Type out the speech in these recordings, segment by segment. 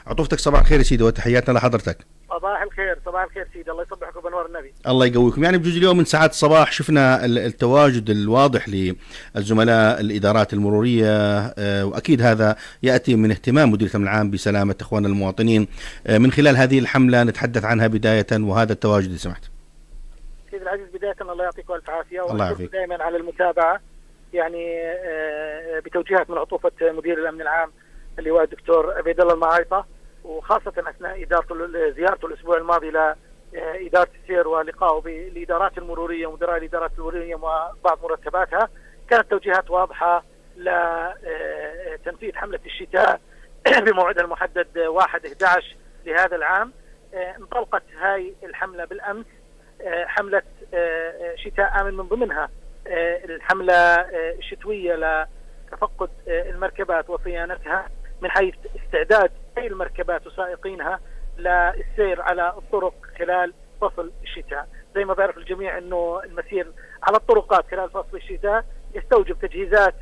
عطوفتك صباح الخير يا سيدي وتحياتنا لحضرتك. صباح الخير، صباح الخير سيدي، الله يصبحكم بانوار النبي. الله يقويكم. يعني بجوز اليوم من ساعات الصباح شفنا التواجد الواضح للزملاء الإدارات المرورية، وأكيد هذا يأتي من اهتمام مدير الأمن العام بسلامة إخواننا المواطنين. من خلال هذه الحملة نتحدث عنها بداية وهذا التواجد إذا سمحت. سيدي العزيز، بداية الله يعطيك ألف عافية، وأشكرك دائما على المتابعة يعني بتوجيهات من عطوفة مدير الأمن العام اللواء الدكتور عبيد الله المعايطة، وخاصة أثناء زيارته الأسبوع الماضي لإدارة السير ولقائه بالإدارات المرورية ومدراء الإدارات المرورية وبعض مرتباتها. كانت توجيهات واضحة لتنفيذ حملة الشتاء بموعدها المحدد 1/11 لهذا العام. انطلقت هاي الحملة بالأمس، حملة شتاء آمن، من ضمنها الحملة الشتوية لتفقد المركبات وصيانتها من حيث استعداد أي المركبات وسائقينها للسير على الطرق خلال فصل الشتاء. زي ما بيعرف الجميع أنه المسير على الطرقات خلال فصل الشتاء يستوجب تجهيزات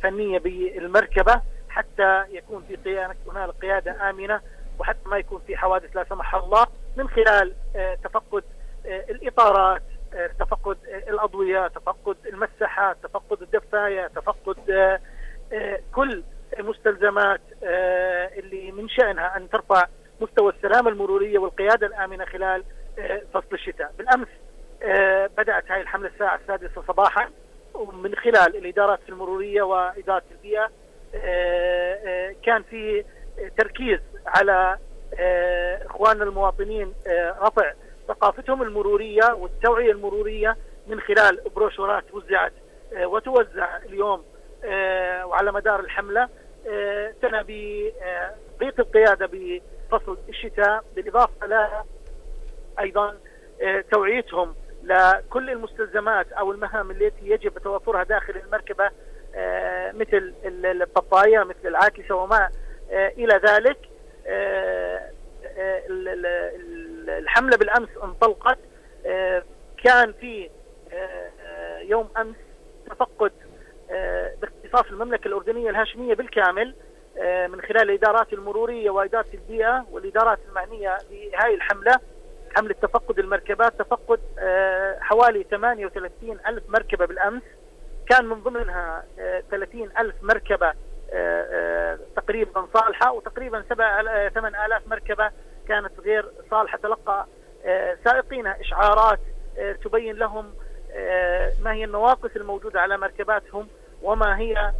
فنية بالمركبة حتى يكون في هنالك قيادة آمنة، وحتى ما يكون في حوادث لا سمح الله، من خلال تفقد الإطارات، تفقد الأضوية، تفقد المساحات، تفقد الدفاية، تفقد كل المستلزمات اللي من شأنها أن ترفع مستوى السلامة المرورية والقيادة الآمنة خلال فصل الشتاء. بالأمس بدأت هذه الحملة الساعة 6 صباحا، ومن خلال الإدارات المرورية وإدارة البيئة كان في تركيز على إخواننا المواطنين رفع ثقافتهم المرورية والتوعية المرورية من خلال بروشورات وزعت وتوزع اليوم وعلى مدار الحملة تنى بضيق القيادة بفصل الشتاء، بالإضافة إلى أيضا توعيتهم لكل المستلزمات أو المهام التي يجب توفرها داخل المركبة، مثل البطاية، مثل العاكسة وما إلى ذلك. الحملة بالأمس انطلقت، كان في يوم أمس تفقد باختصاص المملكة الأردنية الهاشمية بالكامل من خلال الإدارات المرورية وإدارة البيئة والإدارات المعنية بهذه الحملة، حملة تفقد المركبات. تفقد حوالي 38 ألف مركبة بالأمس، كان من ضمنها 30 ألف مركبة تقريبا صالحة، وتقريبا 8,000 مركبة كانت غير صالحة. تلقى سائقينها إشعارات تبين لهم ما هي النواقص الموجودة على مركباتهم، وما هي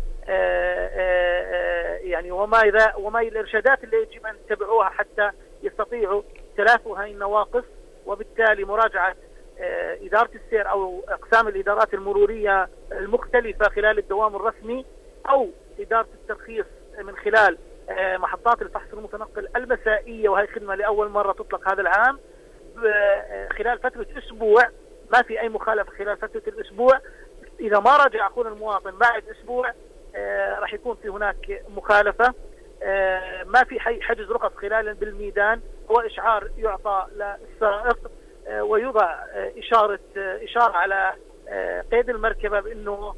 يعني وما هي الإرشادات اللي يجب أن يتبعوها حتى يستطيعوا تلافي هذه النواقص. وبالتالي مراجعة إدارة السير أو أقسام الإدارات المرورية المختلفة خلال الدوام الرسمي، أو إدارة الترخيص من خلال محطات الفحص المتنقل المسائية، وهي خدمة لأول مرة تطلق هذا العام خلال فترة أسبوع. ما في أي مخالفة خلال فترة الأسبوع. إذا ما رجع أخونا المواطن بعد أسبوع راح يكون في هناك مخالفة. ما في حجز رخص خلال بالميدان، هو إشعار يعطى للسائق ويوضع إشارة على قيد المركبة بأنه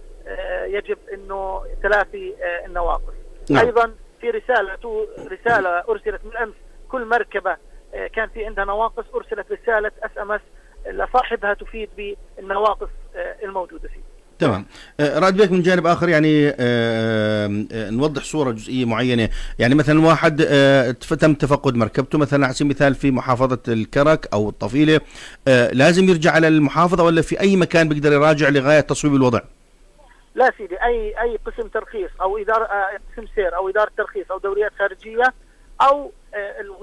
يجب أنه تلافي النواقص. أيضا في رسالة أرسلت من أمس، كل مركبة كان في عندها نواقص أرسلت رسالة SMS لصاحبها تفيد بالنواقص الموجودة فيه. تمام. راد بك من جانب آخر، يعني نوضح صورة جزئية معينة. يعني مثلا واحد تم تفقد مركبته مثلا على سبيل المثال في محافظة الكرك أو الطفيلة، لازم يرجع على المحافظة ولا في أي مكان بيقدر يراجع لغاية تصويب الوضع؟ لا سيدي، أي قسم ترخيص أو إدارة قسم سير أو إدارة ترخيص أو دوريات خارجية أو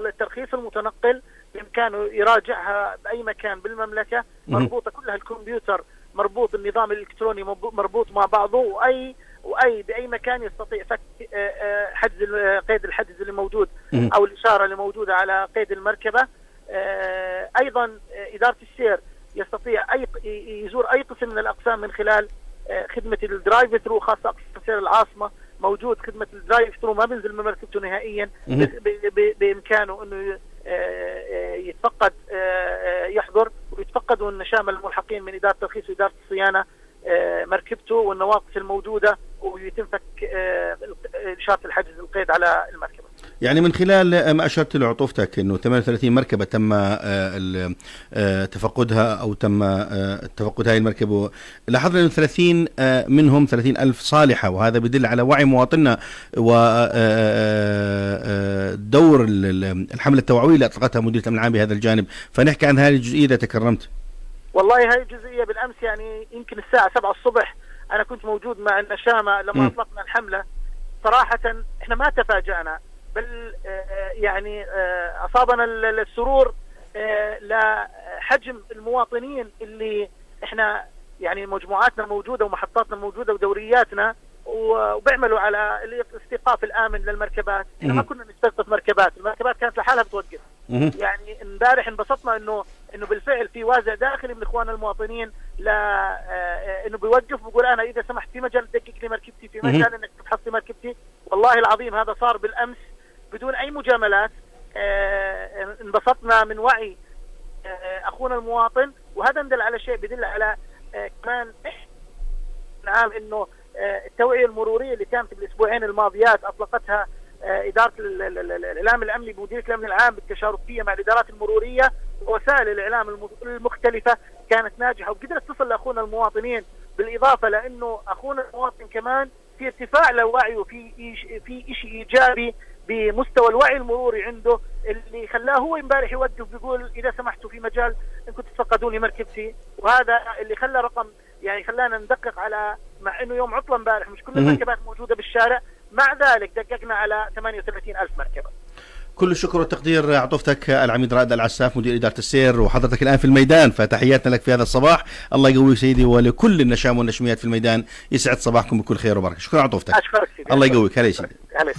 الترخيص المتنقل بإمكانه يراجعها بأي مكان بالمملكة. مربوطة كلها، الكمبيوتر مربوط، النظام الإلكتروني مربوط مع بعضه، وأي بأي مكان يستطيع فك حجز قيد الحجز اللي موجود أو الإشارة اللي موجودة على قيد المركبة. أيضا إدارة السير يستطيع يزور أي قسم من الأقسام من خلال خدمة الدرايف ثرو، خاصة قسم سير العاصمة موجود خدمة الدرايف ثرو، ما بينزل من مركبته نهائيا، بإمكانه أنه يتفقد يحضر ويتفقدوا النشامة الملحقين من إدارة الترخيص وإدارة الصيانة مركبته والنواقص الموجودة، ويتم فك إشارة الحجز القيد على المركبة. يعني من خلال ما أشرت له عطوفتك أنه 38 مركبة تم تفقدها أو تم تفقد هذه المركبة، لاحظنا أنه 30 منهم 30 ألف صالحة، وهذا بدل على وعي مواطننا ودور الحملة التوعوية اللي أطلقتها مديرية الأمن العام بهذا الجانب. فنحكي عن هذه الجزئية إذا تكرمت. والله هاي الجزئية بالأمس يعني يمكن الساعة 7 الصبح أنا كنت موجود مع النشامة لما أطلقنا الحملة. صراحة إحنا ما تفاجأنا، بل يعني أصابنا السرور لحجم المواطنين اللي إحنا يعني مجموعاتنا موجودة ومحطاتنا موجودة ودورياتنا وبيعملوا على الاستيقاف الآمن للمركبات. إحنا ما كنا نستوقف مركبات، المركبات كانت لحالها بتوقف. يعني امبارح انبسطنا انه بالفعل في وازع داخلي من اخواننا المواطنين انه بيوقف بيقول انا اذا سمحت في مجال تدقق لي مركبتي، في مجال انك تفحص لي مركبتي. والله العظيم هذا صار بالامس بدون اي مجاملات. انبسطنا من وعي اخونا المواطن، وهذا يدل على شيء، بدل على كمان نعم انه التوعيه المروريه اللي كانت بالاسبوعين الماضيات اطلقتها إدارة الإعلام الأمني بمديرية الأمن العام بالتشاركية مع الإدارات المرورية ووسائل الإعلام المختلفة كانت ناجحة وقدرت تصل لأخونا المواطنين، بالإضافة لأنه أخونا المواطن كمان في ارتفاع لوعيه وفي شيء إيجابي بمستوى الوعي المروري عنده اللي خلاه هو امبارح يوقف بيقول إذا سمحتوا في مجال إنكم تفقدوني مركبتي. وهذا اللي خلى رقم يعني خلانا ندقق على، مع إنه يوم عطلة امبارح مش كل المركبات موجودة بالشارع، مع ذلك دققنا على 38 ألف مركبة. كل الشكر والتقدير عطوفتك العميد رائد العساف مدير إدارة السير، وحضرتك الآن في الميدان، فتحياتنا لك في هذا الصباح. الله يقويك سيدي، ولكل النشام والنشميات في الميدان، يسعد صباحكم بكل خير وبركة. شكرا عطوفتك. أشكرك سيدي. الله يقويك. هلا يا سيدي. هلا.